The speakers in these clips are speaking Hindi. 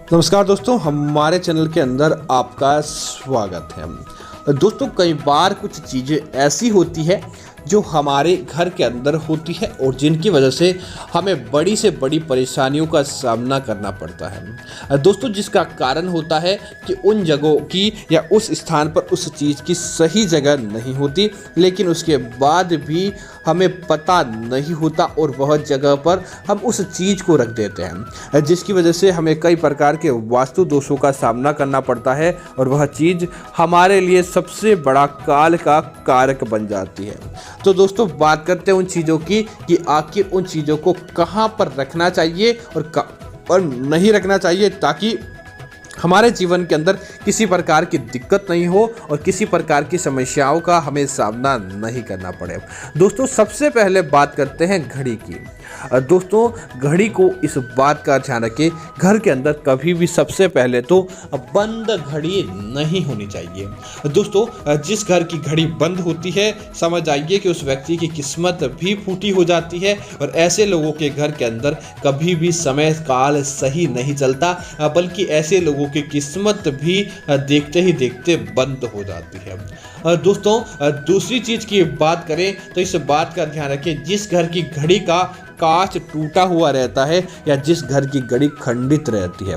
नमस्कार दोस्तों, हमारे चैनल के अंदर आपका स्वागत है। दोस्तों, कई बार कुछ चीज़ें ऐसी होती है जो हमारे घर के अंदर होती है और जिनकी वजह से हमें बड़ी से बड़ी परेशानियों का सामना करना पड़ता है। दोस्तों, जिसका कारण होता है कि उन जगहों की या उस स्थान पर उस चीज़ की सही जगह नहीं होती, लेकिन उसके बाद भी हमें पता नहीं होता और वह जगह पर हम उस चीज़ को रख देते हैं, जिसकी वजह से हमें कई प्रकार के वास्तु दोषों का सामना करना पड़ता है और वह चीज़ हमारे लिए सबसे बड़ा काल का कारक बन जाती है। तो दोस्तों, बात करते हैं उन चीज़ों की कि आखिर उन चीज़ों को कहाँ पर रखना चाहिए और कहाँ पर नहीं रखना चाहिए, ताकि हमारे जीवन के अंदर किसी प्रकार की दिक्कत नहीं हो और किसी प्रकार की समस्याओं का हमें सामना नहीं करना पड़े। दोस्तों, सबसे पहले बात करते हैं घड़ी की। दोस्तों, घड़ी को इस बात का ध्यान रखें, घर के अंदर कभी भी सबसे पहले तो बंद घड़ी नहीं होनी चाहिए। दोस्तों, जिस घर की घड़ी बंद होती है, समझ जाइए कि उस व्यक्ति की किस्मत भी फूटी हो जाती है और ऐसे लोगों के घर के अंदर कभी भी समय काल सही नहीं चलता, बल्कि ऐसे लोगों की किस्मत भी देखते ही देखते बंद हो जाती है। दोस्तों, दूसरी चीज की बात करें तो इस बात का ध्यान रखें, जिस घर की घड़ी का कांच टूटा हुआ रहता है या जिस घर की घड़ी खंडित रहती है,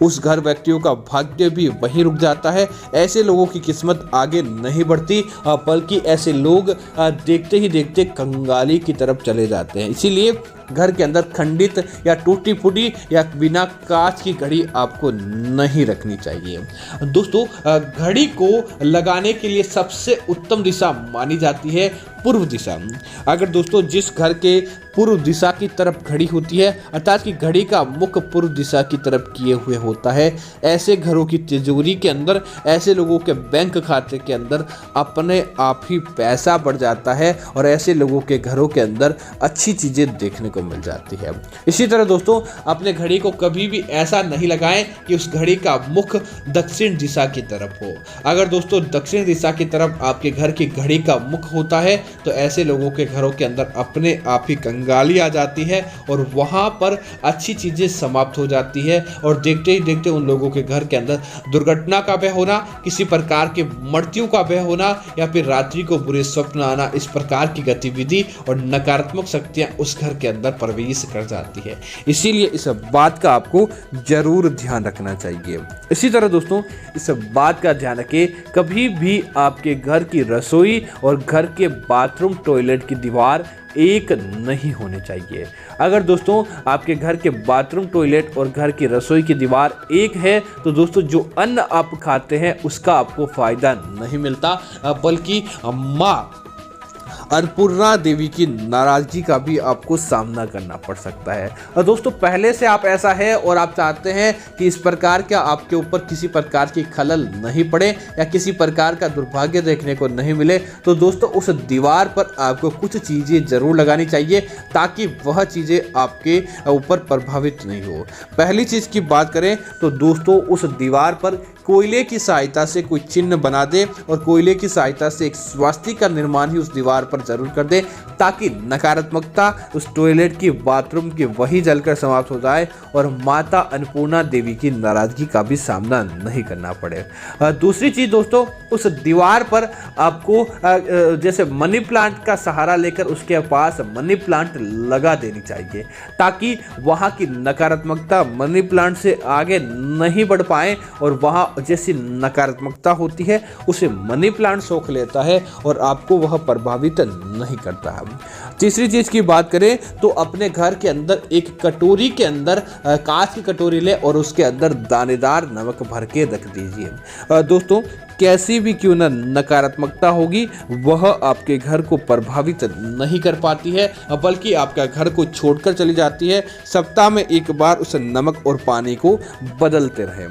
उस घर व्यक्तियों का भाग्य भी वहीं रुक जाता है। ऐसे लोगों की किस्मत आगे नहीं बढ़ती, बल्कि ऐसे लोग देखते ही देखते कंगाली की तरफ चले जाते हैं। इसीलिए घर के अंदर खंडित या टूटी फूटी या बिना कांच की घड़ी आपको नहीं रखनी चाहिए। दोस्तों, घड़ी को लगाने के लिए सबसे उत्तम दिशा मानी जाती है पूर्व दिशा। अगर दोस्तों जिस घर के पूर्व दिशा की तरफ घड़ी होती है, अर्थात कि घड़ी का मुख पूर्व दिशा की तरफ किए हुए होता है, ऐसे घरों की तिजोरी के अंदर, ऐसे लोगों के बैंक खाते के अंदर अपने आप ही पैसा बढ़ जाता है और ऐसे लोगों के घरों के अंदर अच्छी चीज़ें देखने को मिल जाती है। इसी तरह दोस्तों, अपने घड़ी को कभी भी ऐसा नहीं लगाएं कि उस घड़ी का मुख दक्षिण दिशा की तरफ हो। अगर दोस्तों दक्षिण दिशा की तरफ आपके घर की घड़ी का मुख होता है, तो ऐसे लोगों के घरों के अंदर अपने आप ही कंगाली आ जाती है और वहाँ पर अच्छी चीज़ें समाप्त हो जाती है और देखते ही देखते उन लोगों के घर के अंदर दुर्घटना का भय होना, किसी प्रकार के मृत्यु का भय होना या फिर रात्रि को बुरे स्वप्न आना, इस प्रकार की गतिविधि और नकारात्मक शक्तियाँ उस घर के अंदर प्रवेश कर जाती है। इसीलिए इस बात का आपको जरूर ध्यान रखना चाहिए। इसी तरह दोस्तों, इस बात का ध्यान रखें, कभी भी आपके घर की रसोई और घर के बाथरूम टॉयलेट की दीवार एक नहीं होने चाहिए। अगर दोस्तों आपके घर के बाथरूम टॉयलेट और घर की रसोई की दीवार एक है, तो दोस्तों जो अन्न आप खाते हैं उसका आपको फायदा नहीं मिलता, बल्कि माँ अन्नपूर्णा देवी की नाराजगी का भी आपको सामना करना पड़ सकता है। और दोस्तों, पहले से आप ऐसा है और आप चाहते हैं कि इस प्रकार का आपके ऊपर किसी प्रकार की खलल नहीं पड़े या किसी प्रकार का दुर्भाग्य देखने को नहीं मिले, तो दोस्तों उस दीवार पर आपको कुछ चीज़ें जरूर लगानी चाहिए, ताकि वह चीज़ें आपके ऊपर प्रभावित नहीं हो। पहली चीज़ की बात करें तो दोस्तों, उस दीवार पर कोयले की सहायता से कोई चिन्ह बना दे और कोयले की सहायता से एक स्वास्तिक का निर्माण ही उस दीवार पर जरूर कर दे, ताकि नकारात्मकता उस टॉयलेट की बाथरूम की वही जलकर समाप्त हो जाए और माता अन्नपूर्णा देवी की नाराजगी का भी सामना नहीं करना पड़े। दूसरी चीज़ दोस्तों, उस दीवार पर आपको जैसे मनी प्लांट का सहारा लेकर उसके पास मनी प्लांट लगा देनी चाहिए, ताकि वहाँ की नकारात्मकता मनी प्लांट से आगे नहीं बढ़ पाए और वहाँ जैसी नकारात्मकता होती है उसे मनी प्लांट सोख लेता है और आपको वह प्रभावित नहीं करता है। तीसरी चीज की बात करें तो अपने घर के अंदर एक कटोरी के अंदर कांच की कटोरी ले और उसके अंदर दानेदार नमक भर के रख दीजिए। दोस्तों, कैसी भी क्यों न नकारात्मकता होगी, वह आपके घर को प्रभावित नहीं कर पाती है, बल्कि आपका घर को छोड़कर चली जाती है। सप्ताह में एक बार उस नमक और पानी को बदलते रहें।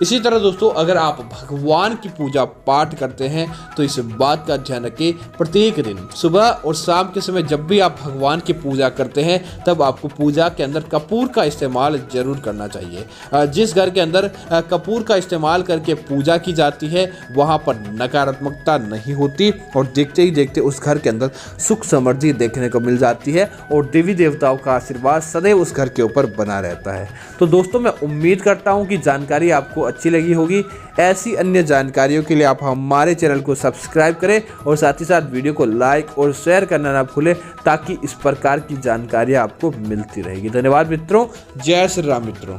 इसी तरह दोस्तों, अगर आप भगवान की पूजा पाठ करते हैं तो इस बात का ध्यान रखें, प्रत्येक दिन सुबह और शाम के समय जब भी आप भगवान की पूजा करते हैं, तब आपको पूजा के अंदर कपूर का इस्तेमाल जरूर करना चाहिए। जिस घर के अंदर कपूर का इस्तेमाल करके पूजा की जाती है, वहाँ पर नकारात्मकता नहीं होती और देखते ही देखते उस घर के अंदर सुख समृद्धि देखने को मिल जाती है और देवी देवताओं का आशीर्वाद सदैव उस घर के ऊपर बना रहता है। तो दोस्तों, मैं उम्मीद करता हूँ कि जानकारी आपको अच्छी लगी होगी। ऐसी अन्य जानकारियों के लिए आप हमारे चैनल को सब्सक्राइब करें और साथ ही साथ वीडियो को लाइक और शेयर करना ना भूलें, ताकि इस प्रकार की जानकारियाँ आपको मिलती रहेगी। धन्यवाद मित्रों। जय श्री राम मित्रों।